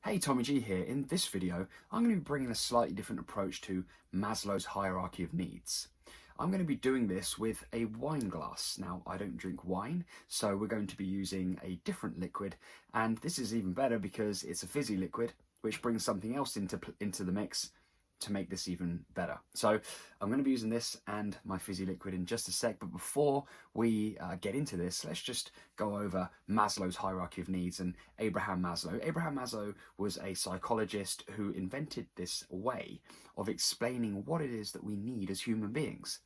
Hey, Tommy G here. In this video, I'm going to be bringing a slightly different approach to Maslow's hierarchy of needs. I'm going to be doing this with a wine glass. Now, I don't drink wine, so we're going to be using a different liquid, and this is even better because it's a fizzy liquid, which brings something else into the mix to make this even better. So I'm going to be using this and my fizzy liquid in just a sec, but before we get into this, let's just go over Maslow's hierarchy of needs and Abraham Maslow. Abraham Maslow was a psychologist who invented this way of explaining what it is that we need as human beings.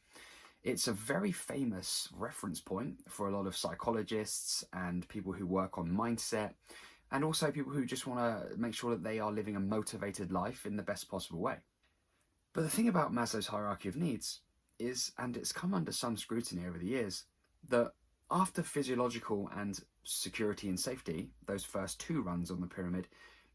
It's a very famous reference point for a lot of psychologists and people who work on mindset, and also people who just want to make sure that they are living a motivated life in the best possible way. But the thing about Maslow's hierarchy of needs is, and it's come under some scrutiny over the years, that after physiological and security and safety, those first two rungs on the pyramid,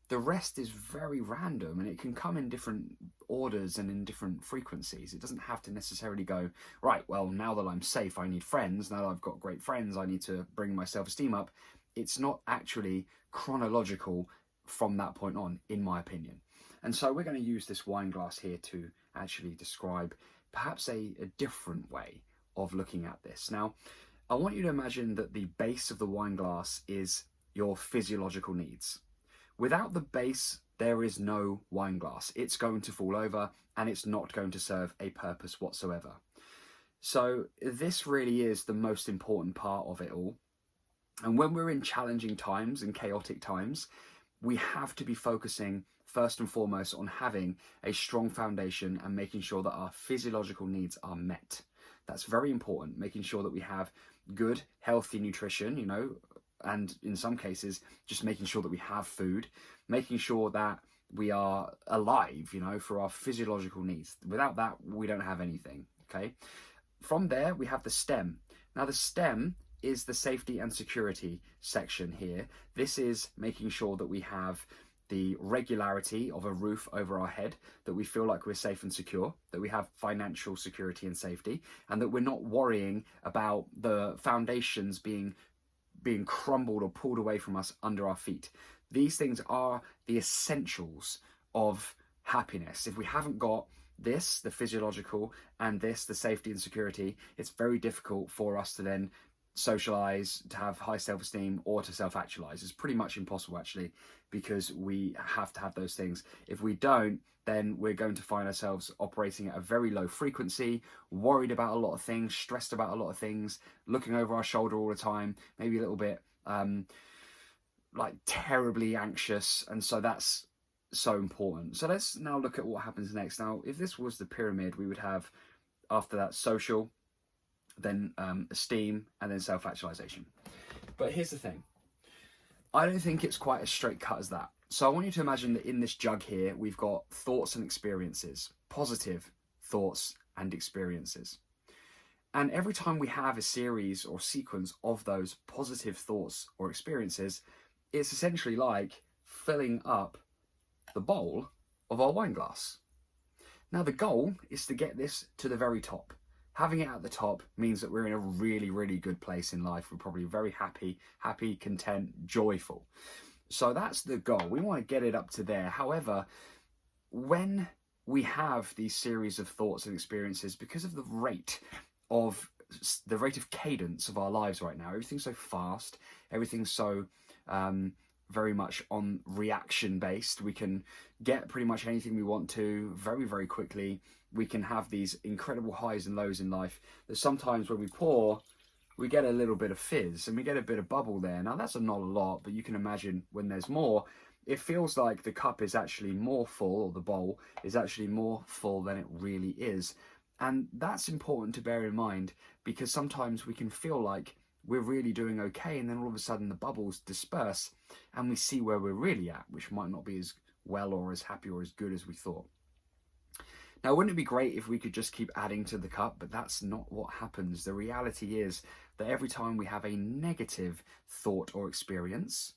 the rest is very random and it can come in different orders and in different frequencies. It doesn't have to necessarily go, right, well, now that I'm safe, I need friends. Now that I've got great friends, I need to bring my self-esteem up. It's not actually chronological from that point on, in my opinion. And so we're going to use this wine glass here to actually describe perhaps a different way of looking at this. Now, I want you to imagine that the base of the wine glass is your physiological needs. Without the base, there is no wine glass. It's going to fall over and it's not going to serve a purpose whatsoever. So this really is the most important part of it all. And when we're in challenging times and chaotic times, we have to be focusing first and foremost on having a strong foundation and making sure that our physiological needs are met. That's very important, making sure that we have good, healthy nutrition, and in some cases, just making sure that we have food, making sure that we are alive, for our physiological needs. Without that, we don't have anything, okay? From there, we have the stem. Now, the stem is the safety and security section here. This is making sure that we have the regularity of a roof over our head, that we feel like we're safe and secure, that we have financial security and safety, and that we're not worrying about the foundations being crumbled or pulled away from us under our feet. These things are the essentials of happiness. If we haven't got this, the physiological, and this, the safety and security, it's very difficult for us to then socialize, to have high self-esteem, or to self-actualize. It's pretty much impossible, actually, because we have to have those things. If we don't, then we're going to find ourselves operating at a very low frequency, worried about a lot of things, stressed about a lot of things, looking over our shoulder all the time, maybe a little bit terribly anxious. And so that's so important. So let's now look at what happens next. Now, if this was the pyramid, we would have, after that, social, then esteem, and then self-actualization. But here's the thing. I don't think it's quite as straight cut as that. So I want you to imagine that in this jug here, we've got thoughts and experiences, positive thoughts and experiences. And every time we have a series or sequence of those positive thoughts or experiences, it's essentially like filling up the bowl of our wine glass. Now, the goal is to get this to the very top. Having it at the top means that we're in a really, really good place in life. We're probably very happy, content, joyful. So that's the goal. We want to get it up to there. However, when we have these series of thoughts and experiences, because of the rate of cadence of our lives right now, everything's so fast, everything's so very much on reaction based. We can get pretty much anything we want to very, very quickly. We can have these incredible highs and lows in life that sometimes when we pour, we get a little bit of fizz and we get a bit of bubble there. Now, that's not a lot, but you can imagine when there's more, it feels like the cup is actually more full, or the bowl is actually more full than it really is. And that's important to bear in mind, because sometimes we can feel like we're really doing okay, and then all of a sudden the bubbles disperse and we see where we're really at, which might not be as well or as happy or as good as we thought. Now, wouldn't it be great if we could just keep adding to the cup? But that's not what happens. The reality is that every time we have a negative thought or experience,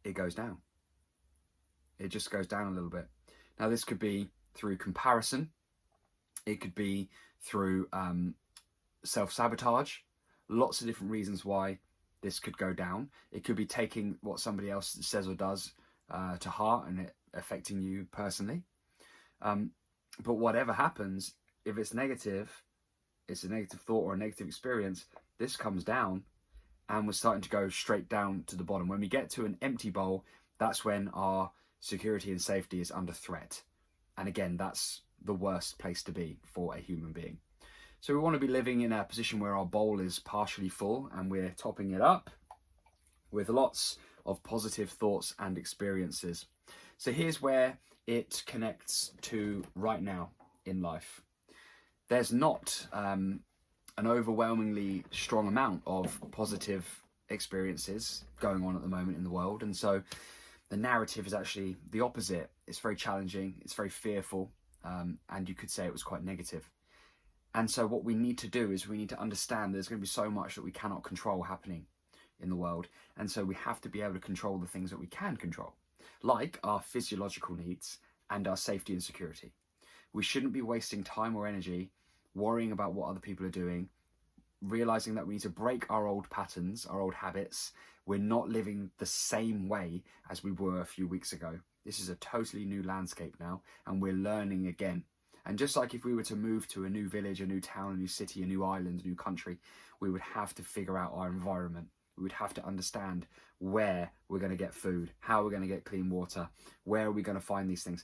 it goes down. It just goes down a little bit. Now, this could be through comparison. It could be through self-sabotage. Lots of different reasons why this could go down. It could be taking what somebody else says or does to heart and it affecting you personally. But whatever happens, if it's negative, it's a negative thought or a negative experience, this comes down and we're starting to go straight down to the bottom. When we get to an empty bowl, that's when our security and safety is under threat. And again, that's the worst place to be for a human being. So we want to be living in a position where our bowl is partially full and we're topping it up with lots of positive thoughts and experiences. So here's where it connects to right now in life. There's not an overwhelmingly strong amount of positive experiences going on at the moment in the world. And so the narrative is actually the opposite. It's very challenging, it's very fearful, and you could say it was quite negative. And so what we need to do is we need to understand there's going to be so much that we cannot control happening in the world. And so we have to be able to control the things that we can control, like our physiological needs and our safety and security. We shouldn't be wasting time or energy worrying about what other people are doing, realizing that we need to break our old patterns, our old habits. We're not living the same way as we were a few weeks ago. This is a totally new landscape now, and we're learning again. And just like if we were to move to a new village, a new town, a new city, a new island, a new country, we would have to figure out our environment. We would have to understand where we're going to get food, how we're going to get clean water, where are we going to find these things,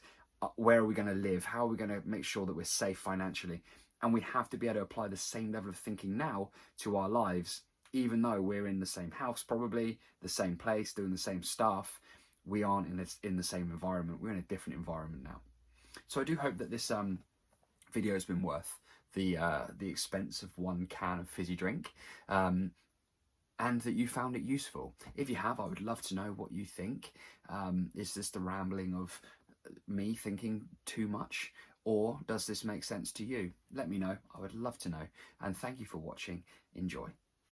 where are we going to live, how are we going to make sure that we're safe financially. And we have to be able to apply the same level of thinking now to our lives, even though we're in the same house, probably the same place, doing the same stuff. We aren't in the same environment. We're in a different environment now. So I do hope that this video has been worth the expense of one can of fizzy drink, and that you found it useful. If you have, I would love to know what you think. Is this the rambling of me thinking too much, or does this make sense to you? Let me know. I would love to know. And thank you for watching. Enjoy.